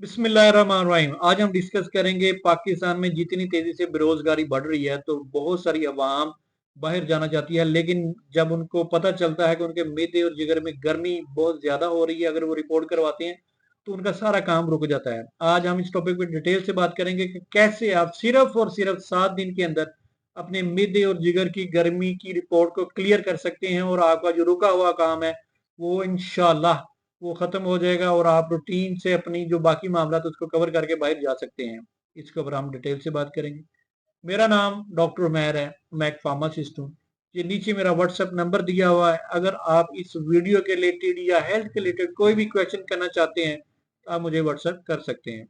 बिस्मिल्लाहिर्रहमानिर्रहीम। आज हम डिस्कस करेंगे पाकिस्तान में जितनी तेजी से बेरोजगारी बढ़ रही है तो बहुत सारी अवाम बाहर जाना चाहती है, लेकिन जब उनको पता चलता है कि उनके मैदे और जिगर में गर्मी बहुत ज्यादा हो रही है, अगर वो रिपोर्ट करवाते हैं तो उनका सारा काम रुक जाता है। आज हम इस टॉपिक पे डिटेल से बात करेंगे कि कैसे आप सिर्फ और सिर्फ 7 दिन के अंदर अपने मैदे और जिगर की गर्मी की रिपोर्ट को क्लियर कर सकते हैं और आपका जो रुका हुआ काम है वो इंशाल्लाह वो खत्म हो जाएगा और आप रूटीन से अपनी जो बाकी मामला तो उसको कवर करके बाहर जा सकते हैं। इसके ऊपर हम डिटेल से बात करेंगे। मेरा नाम डॉक्टर उमैर है, मैं एक फार्मासिस्ट हूँ। ये नीचे मेरा व्हाट्सएप नंबर दिया हुआ है। अगर आप इस वीडियो के रिलेटेड या हेल्थ के रिलेटेड कोई भी क्वेश्चन करना चाहते हैं तो आप मुझे व्हाट्सएप कर सकते हैं।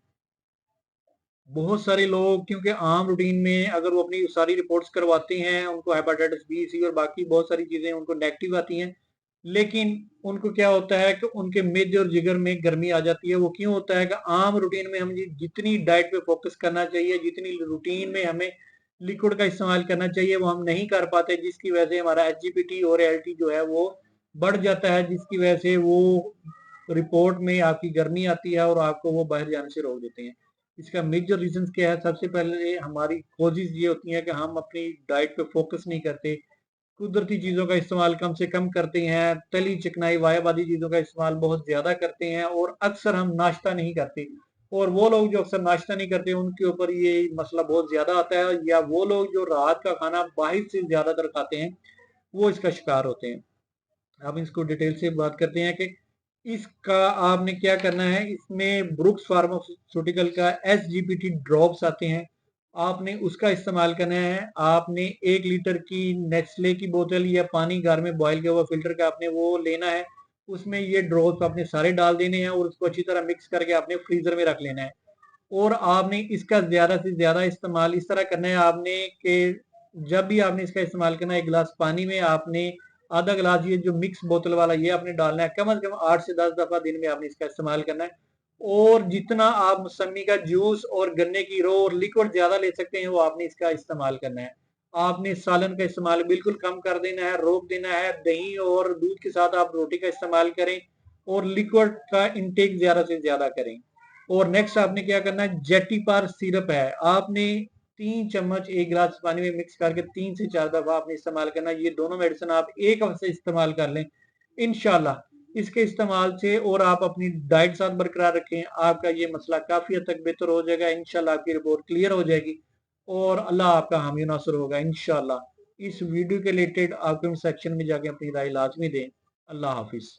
बहुत सारे लोग क्योंकि आम रूटीन में अगर वो अपनी सारी रिपोर्ट्स करवाते हैं, उनको हेपेटाइटिस बी, सी और बाकी बहुत सारी चीजें उनको नेगेटिव आती हैं, लेकिन उनको क्या होता है कि उनके मेदे और जिगर में गर्मी आ जाती है। वो क्यों होता है कि आम रूटीन में हम जितनी डाइट पे फोकस करना चाहिए, जितनी रूटीन में हमें लिक्विड का इस्तेमाल करना चाहिए, वो हम नहीं कर पाते, जिसकी वजह से हमारा एचजीपीटी और एलटी जो है वो बढ़ जाता है, जिसकी वजह से वो रिपोर्ट में आपकी गर्मी आती है और आपको वो बाहर जाने से रोक देते हैं। इसका मेजर रीजन क्या है? सबसे पहले हमारी कोशिश ये होती है कि हम अपनी डाइट पे फोकस नहीं करते, कुदरती चीजों का इस्तेमाल कम से कम करते हैं, तली चिकनाई वायाबादी चीजों का इस्तेमाल बहुत ज्यादा करते हैं और अक्सर हम नाश्ता नहीं करते। और वो लोग जो अक्सर नाश्ता नहीं करते उनके ऊपर ये मसला बहुत ज्यादा आता है, या वो लोग जो रात का खाना बाहर से ज्यादातर खाते हैं वो इसका शिकार होते हैं। अब इसको डिटेल से बात करते हैं कि इसका आपने क्या करना है। इसमें ब्रुक्स फार्मास्यूटिकल का एसजीपीटी ड्रॉप्स आते हैं, आपने उसका इस्तेमाल करना है। आपने 1 लीटर की नेस्ले की बोतल या पानी घर में बॉयल किया हुआ फिल्टर का आपने वो लेना है। उसमें ये ड्रॉप्स आपने सारे डाल देने हैं और उसको अच्छी तरह मिक्स करके आपने फ्रीजर में रख लेना है। और आपने इसका ज्यादा से ज्यादा इस्तेमाल इस तरह करना है आपने कि जब भी आपने इसका इस्तेमाल करना है, 1 गिलास पानी में आपने आधा गिलास ये जो मिक्स बोतल वाला ये आपने डालना है। कम से कम 8 से 10 दफा दिन में आपने इसका इस्तेमाल करना है। और जितना आप मौसमी का जूस और गन्ने की रो और लिक्विड ज्यादा ले सकते हैं वो आपने इसका इस्तेमाल करना है। आपने सालन का इस्तेमाल बिल्कुल कम कर देना है, रोक देना है। दही और दूध के साथ आप रोटी का इस्तेमाल करें और लिक्विड का इंटेक ज्यादा से ज्यादा करें। और नेक्स्ट आपने क्या करना है, जेटिपार सिरप है, आपने 3 चम्मच 1 गिलास पानी में मिक्स करके 3 से 4 दफा आपने इस्तेमाल करना है। ये दोनों मेडिसिन आप एक हफ्ते इस्तेमाल कर लें इंशाल्लाह। इसके इस्तेमाल से और आप अपनी डाइट साथ बरकरार रखें, आपका ये मसला काफी हद तक बेहतर हो जाएगा इंशाल्लाह। आपकी रिपोर्ट क्लियर हो जाएगी और अल्लाह आपका हामी नासर होगा इंशाल्लाह। इस वीडियो के रिलेटेड आप कमेंट सेक्शन में जाके अपनी राय लाजमी दें। अल्लाह हाफिज।